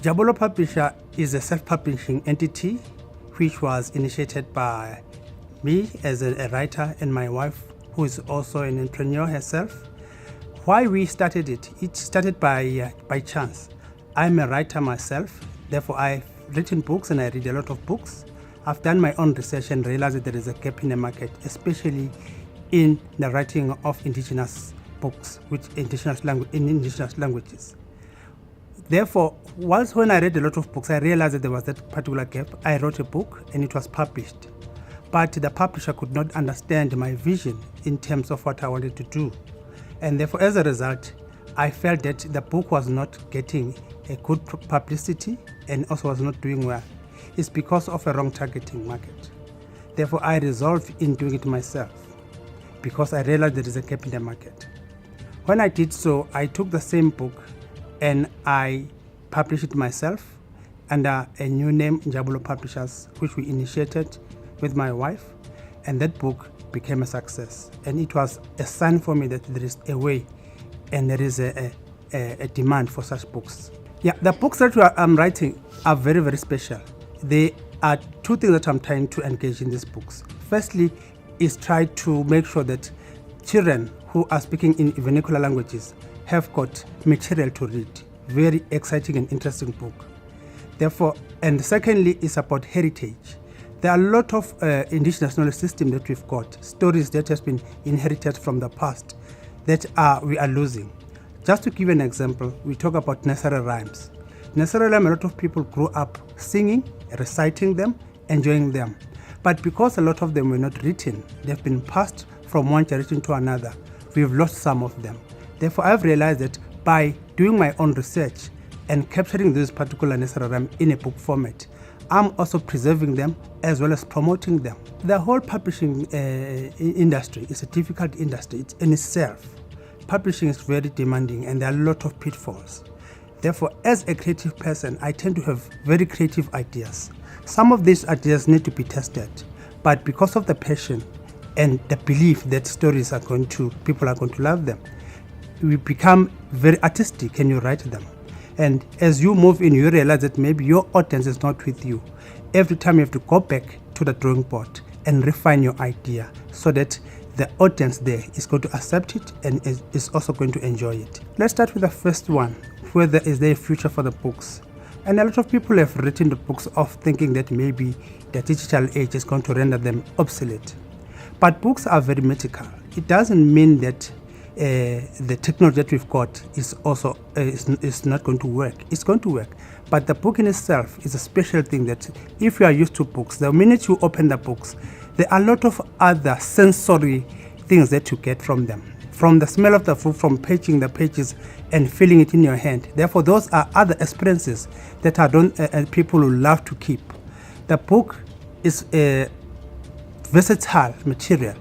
Njabulo Publisher is a self-publishing entity which was initiated by me as a writer and my wife, who is also an entrepreneur herself. Why we started it? It started by chance. I'm a writer myself, therefore I've written books and I read a lot of books. I've done my own research and realized that there is a gap in the market, especially in the writing of indigenous books, in indigenous languages. Therefore, when I read a lot of books, I realized that there was that particular gap. I wrote a book and it was published. But the publisher could not understand my vision in terms of what I wanted to do. And therefore, as a result, I felt that the book was not getting a good publicity and also was not doing well. It's because of a wrong targeting market. Therefore, I resolved in doing it myself because I realized there is a gap in the market. When I did so, I took the same book and I published it myself under a new name, Njabulo Publishers, which we initiated with my wife, and that book became a success. And it was a sign for me that there is a way and there is a demand for such books. Yeah, the books that I'm writing are very, very special. There are two things that I'm trying to engage in these books. Firstly, is try to make sure that children who are speaking in vernacular languages have got material to read. Very exciting and interesting book. Therefore, and secondly is about heritage. There are a lot of indigenous knowledge systems that we've got, stories that has been inherited from the past that we are losing. Just to give an example, we talk about nursery rhymes. Nursery rhymes, a lot of people grew up singing, reciting them, enjoying them. But because a lot of them were not written, they've been passed from one generation to another, we've lost some of them. Therefore, I've realized that by doing my own research and capturing those particular nursery rhymes in a book format, I'm also preserving them as well as promoting them. The whole publishing industry is a difficult industry in itself. Publishing is very demanding and there are a lot of pitfalls. Therefore, as a creative person, I tend to have very creative ideas. Some of these ideas need to be tested, but because of the passion and the belief that people are going to love them, we become very artistic and you write them. And as you move in, you realize that maybe your audience is not with you. Every time you have to go back to the drawing board and refine your idea so that the audience there is going to accept it and is also going to enjoy it. Let's start with the first one, whether is there a future for the books. And a lot of people have written the books of thinking that maybe the digital age is going to render them obsolete. But books are very mythical. It doesn't mean that the technology that we've got is also is not going to work. It's going to work, but the book in itself is a special thing that if you are used to books, the minute you open the books, there are a lot of other sensory things that you get from them, from the smell of the book, from paging the pages and feeling it in your hand. Therefore, those are other experiences that people will love to keep. The book is a versatile material,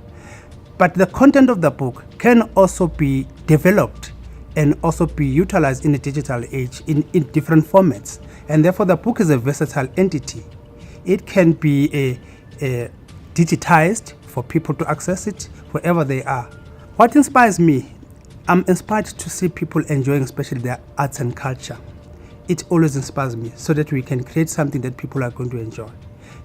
but the content of the book can also be developed and also be utilized in the digital age in different formats. And therefore, the book is a versatile entity. It can be digitized for people to access it wherever they are. What inspires me? I'm inspired to see people enjoying especially their arts and culture. It always inspires me so that we can create something that people are going to enjoy.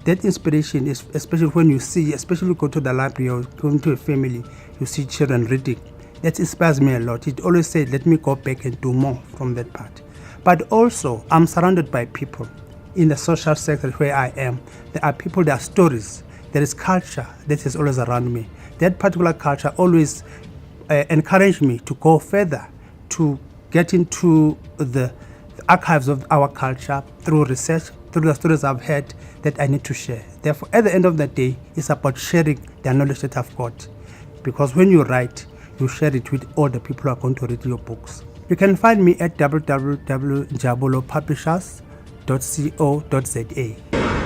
That inspiration is especially when you see, especially go to the library or go to a family, you see children reading. That inspires me a lot. It always says, let me go back and do more from that part. But also, I'm surrounded by people in the social sector where I am. There are people, there are stories, there is culture that is always around me. That particular culture always encouraged me to go further, to get into the archives of our culture through research, through the stories I've heard that I need to share. Therefore, at the end of the day, it's about sharing the knowledge that I've got. Because when you write, you share it with all the people who are going to read your books. You can find me at www.njabuloppublishers.co.za.